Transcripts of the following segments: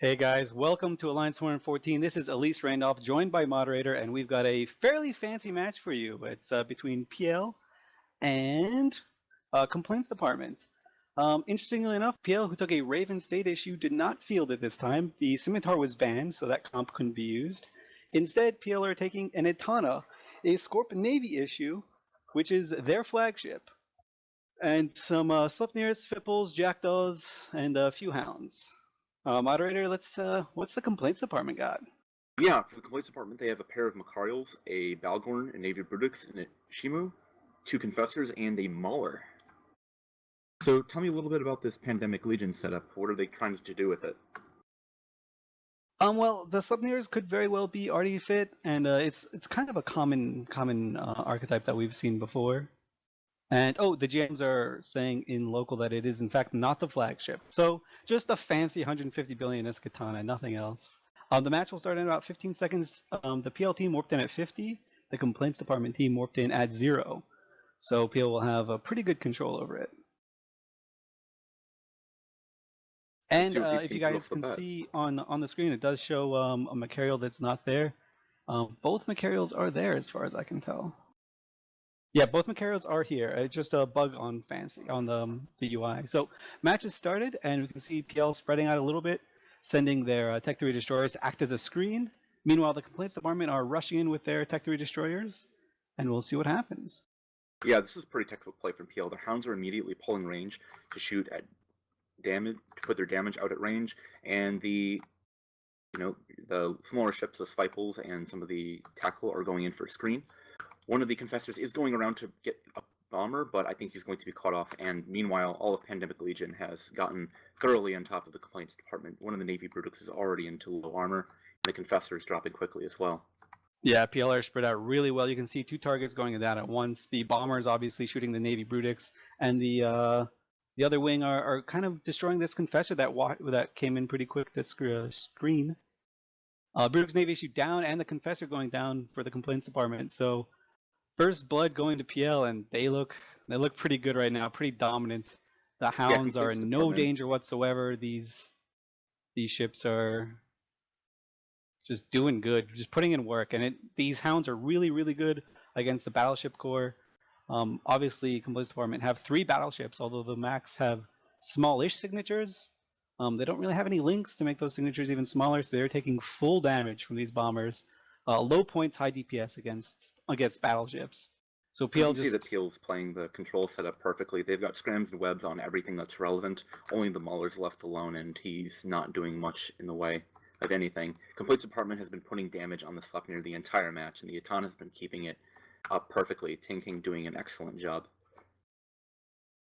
Hey guys, welcome to Alliance 114. This is Elise Randolph, joined by moderator, and we've got a fairly fancy match for you. It's between PL and Complaints Department. Interestingly enough, PL, who took a Raven State issue, did not field it this time. The Scimitar was banned, so that comp couldn't be used. Instead, PL are taking an Etana, a Scorpion Navy issue, which is their flagship, and some Sleipnirs, Fipples, Jackdaws, and a few Hounds. Moderator, what's the Complaints Department got? Yeah, for the Complaints Department, they have a pair of Macarials, a Balgorn, a Navy Brutix, and a Shimu, 2 Confessors, and a Mauler. So tell me a little bit about this Pandemic Legion setup. What are they trying to do with it? Well, the Sleipnirs could very well be already fit, and it's kind of a common archetype that we've seen before. And the GMs are saying in local that it is in fact not the flagship. So just a fancy 150 billion Katana, nothing else. The match will start in about 15 seconds. The PL team warped in at 50. The Complaints Department team warped in at 0. So PL will have a pretty good control over it. And if you guys can see on the screen, it does show a Macarial that's not there. Both Macarials are there as far as I can tell. Yeah, both Macarials are here. It's just a bug on Fancy on the UI. So match has started, and we can see PL spreading out a little bit, sending their Tech 3 destroyers to act as a screen. Meanwhile, the Complaints Department are rushing in with their Tech 3 destroyers, and we'll see what happens. Yeah, this is pretty textbook play from PL. The Hounds are immediately pulling range to shoot at damage, to put their damage out at range, and the smaller ships, the Spiples and some of the tackle, are going in for a screen. One of the Confessors is going around to get a bomber, but I think he's going to be caught off, and meanwhile, all of Pandemic Legion has gotten thoroughly on top of the Complaints Department. One of the Navy Brutix is already into low armor, and the Confessor is dropping quickly as well. Yeah, PL are spread out really well. You can see 2 targets going down at once. The bomber is obviously shooting the Navy Brutix, and the other wing are kind of destroying this Confessor that came in pretty quick to screen. Brutix Navy issue down, and the Confessor going down for the Complaints Department. So first blood going to PL, and they look pretty good right now, pretty dominant. The Hounds are in no danger whatsoever. These ships are just doing good, just putting in work, and these Hounds are really, really good against the Battleship Corps. Obviously, Complaints Department have 3 battleships, although the Max have smallish signatures. They don't really have any links to make those signatures even smaller, so they're taking full damage from these bombers. Low points, high DPS against battleships. So PL you can see that PL's playing the control setup perfectly. They've got scrams and webs on everything that's relevant. Only the Mauler's left alone, and he's not doing much in the way of anything. Complaints Department has been putting damage on the Sleipnir the entire match, and the Etana has been keeping it up perfectly. Tinking doing an excellent job.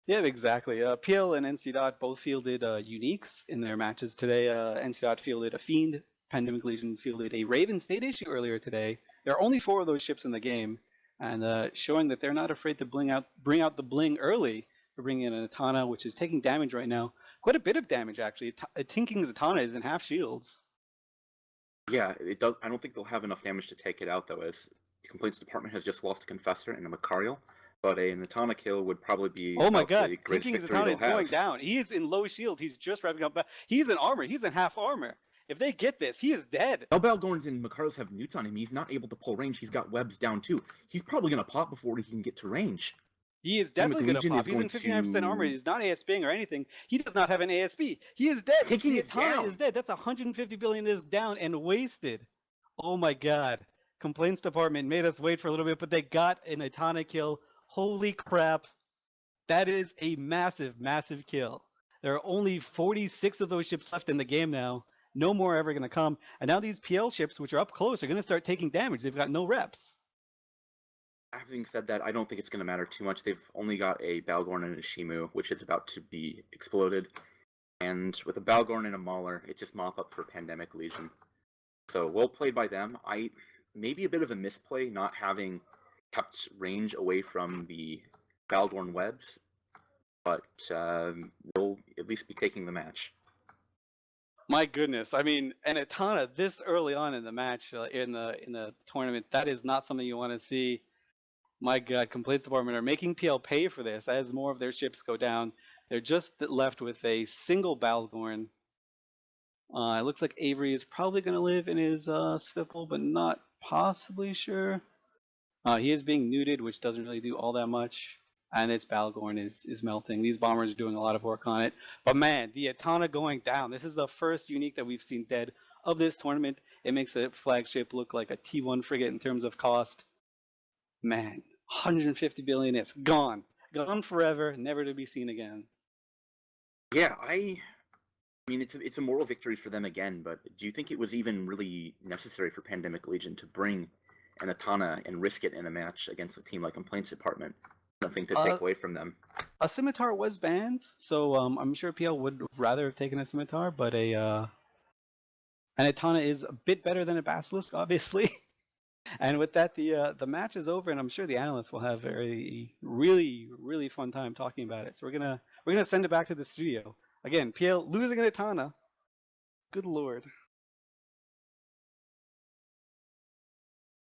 Yeah, exactly. PL and NC Dot both fielded uniques in their matches today. NC Dot fielded a Fiend. Pandemic Legion fielded a Raven State issue earlier today. There are only 4 of those ships in the game, and showing that they're not afraid to bring out the bling early for bringing in an Etana, which is taking damage right now. Quite a bit of damage, actually. Tinking's Etana is in half shields. Yeah, it does. I don't think they'll have enough damage to take it out, though, as the Complaints Department has just lost a Confessor and a Macarial. But an Etana kill would probably be oh my god, the greatest Tinking's victory Etana they'll is have. going down. He is in low shield. He's just wrapping up. He's in armor. He's in half armor. If they get this, he is dead. Now Balgorns and Macarials have newts on him. He's not able to pull range. He's got webs down too. He's probably going to pop before he can get to range. He is definitely going to pop. He's in 59% armor. He's not ASBing or anything. He does not have an ASB. He is dead. Taking the it down. is dead. That's 150 billion is down and wasted. Oh my god. Complaints Department made us wait for a little bit, but they got an Etana kill. Holy crap. That is a massive, massive kill. There are only 46 of those ships left in the game now. No more ever going to come. And now these PL ships, which are up close, are going to start taking damage. They've got no reps. Having said that, I don't think it's going to matter too much. They've only got a Balgorn and a Shimu, which is about to be exploded. And with a Balgorn and a Mauler, it's just mop up for Pandemic Legion. So well played by them. Maybe a bit of a misplay not having kept range away from the Balgorn webs, but they'll at least be taking the match. My goodness, I mean, an Etana this early on in the match, in the tournament, that is not something you want to see. My god, Complaints Department are making PL pay for this as more of their ships go down. They're just left with a single Balgorn. It looks like Avery is probably going to live in his Swivel, but not possibly sure. He is being neuted, which doesn't really do all that much. And its Balgorn is melting. These bombers are doing a lot of work on it. But man, the Atana going down. This is the first unique that we've seen dead of this tournament. It makes a flagship look like a T1 frigate in terms of cost. Man, 150 billion, it's gone. Gone forever, never to be seen again. Yeah, I mean it's a moral victory for them again, but do you think it was even really necessary for Pandemic Legion to bring an Atana and risk it in a match against a team like Complaints Department? Something to take away from them. A scimitar was banned, so I'm sure PL would rather have taken a scimitar, but an Atana is a bit better than a Basilisk, obviously. And with that, the match is over, and I'm sure the analysts will have a really fun time talking about it. So we're gonna send it back to the studio again. PL losing an Atana. Good lord.